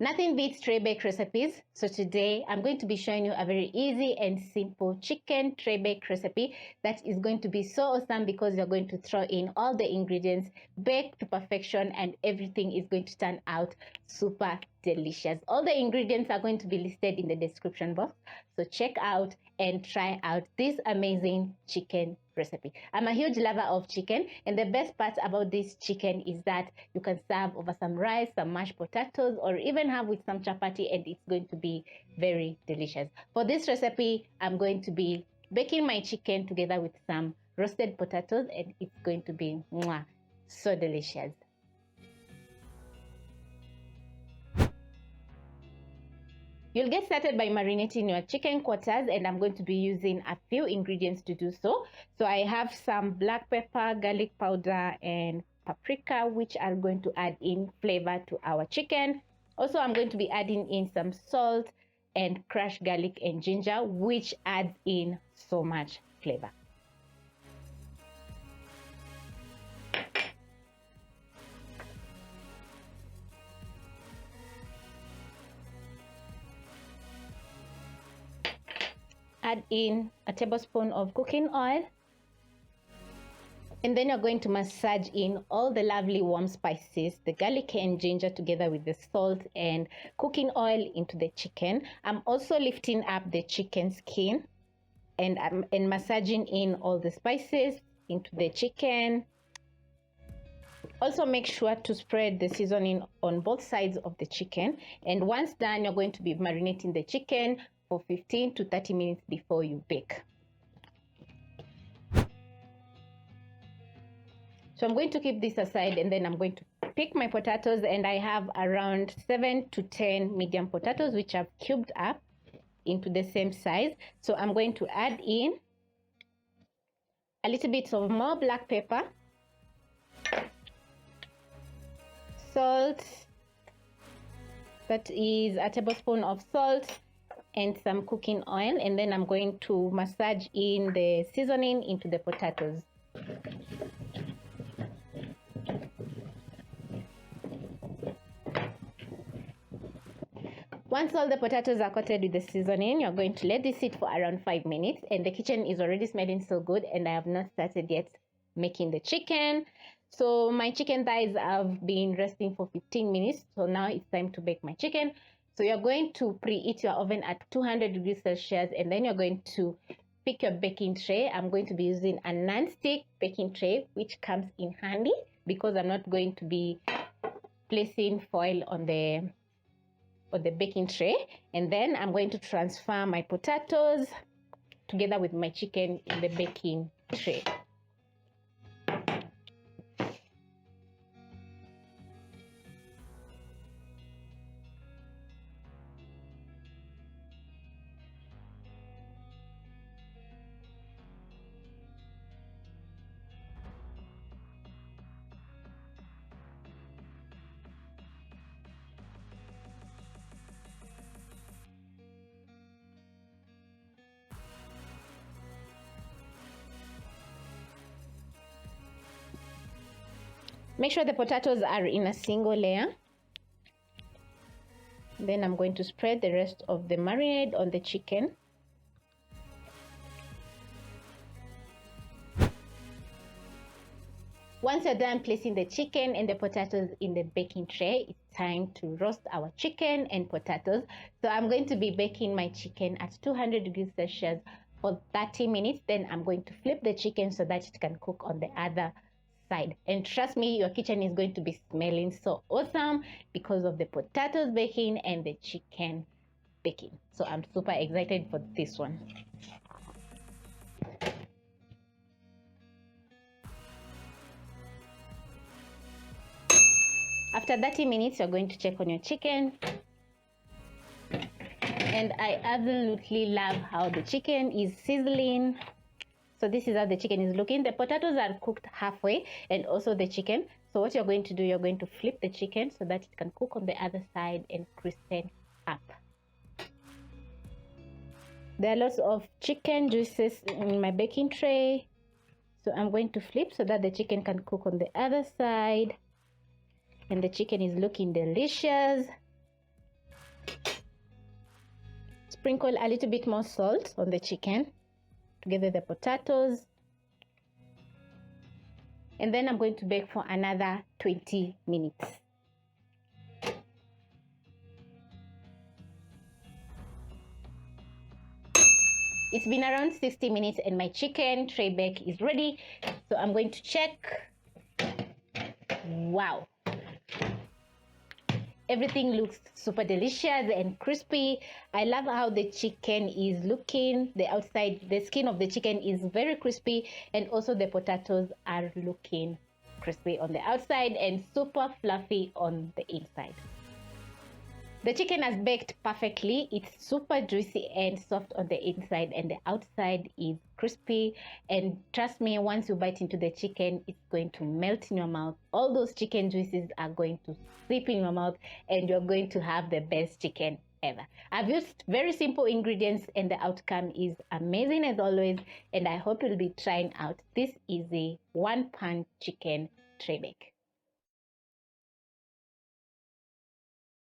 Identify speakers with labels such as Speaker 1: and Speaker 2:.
Speaker 1: Nothing beats tray bake recipes. So today I'm going to be showing you a very easy and simple chicken tray bake recipe that is going to be so awesome because you're going to throw in all the ingredients, bake to perfection, and everything is going to turn out super delicious. All the ingredients are going to be listed in the description box. So check out and try out this amazing chicken recipe. I'm a huge lover of chicken, and the best part about this chicken is that you can serve over some rice, some mashed potatoes, or even have with some chapati, and it's going to be very delicious. For this recipe, I'm going to be baking my chicken together with some roasted potatoes, and it's going to be so delicious. You'll get started by marinating your chicken quarters, and I'm going to be using a few ingredients to do so. So I have some black pepper, garlic powder, and paprika, which are going to add in flavor to our chicken. Also, I'm going to be adding in some salt and crushed garlic and ginger, which adds in so much flavor. Add in a tablespoon of cooking oil, and then you're going to massage in all the lovely warm spices, the garlic and ginger together with the salt and cooking oil into the chicken. I'm also lifting up the chicken skin and massaging in all the spices into the chicken. Also make sure to spread the seasoning on both sides of the chicken, and once done, you're going to be marinating the chicken for 15 to 30 minutes before you bake. So I'm going to keep this aside, and then I'm going to pick my potatoes, and I have around 7 to 10 medium potatoes which I've cubed up into the same size. So I'm going to add in a little bit of more black pepper, salt, that is a tablespoon of salt, and some cooking oil, and then I'm going to massage in the seasoning into the potatoes. Once all the potatoes are coated with the seasoning, you're going to let this sit for around 5 minutes, and the kitchen is already smelling so good, and I have not started yet making the chicken. So my chicken thighs have been resting for 15 minutes, so now it's time to bake my chicken. So you're going to preheat your oven at 200 degrees Celsius, and then you're going to pick your baking tray. I'm going to be using a non-stick baking tray, which comes in handy because I'm not going to be placing foil on the baking tray. And then I'm going to transfer my potatoes together with my chicken in the baking tray. Make sure the potatoes are in a single layer. Then I'm going to spread the rest of the marinade on the chicken. Once you're done placing the chicken and the potatoes in the baking tray, it's time to roast our chicken and potatoes. So I'm going to be baking my chicken at 200 degrees Celsius for 30 minutes. Then I'm going to flip the chicken so that it can cook on the other side. And trust me, your kitchen is going to be smelling so awesome because of the potatoes baking and the chicken baking. So I'm super excited for this one. After 30 minutes, you're going to check on your chicken, and I absolutely love how the chicken is sizzling. So this is how the chicken is looking. The potatoes are cooked halfway, and also the chicken. So what you're going to do, you're going to flip the chicken so that it can cook on the other side and crispen up. There are lots of chicken juices in my baking tray, so I'm going to flip so that the chicken can cook on the other side, and the chicken is looking delicious. sprinkle a little bit more salt on the chicken together with the potatoes. And then I'm going to bake for another 20 minutes. It's been around 60 minutes and my chicken tray bake is ready. So I'm going to check. Wow. Everything looks super delicious and crispy. I love how the chicken is looking. The outside, the skin of the chicken is very crispy, and also the potatoes are looking crispy on the outside and super fluffy on the inside. The chicken has baked perfectly. It's super juicy and soft on the inside, and the outside is crispy. And trust me, once you bite into the chicken, it's going to melt in your mouth. All those chicken juices are going to seep in your mouth, and you're going to have the best chicken ever. I've used very simple ingredients, and the outcome is amazing as always. And I hope you'll be trying out this easy one-pan chicken tray bake.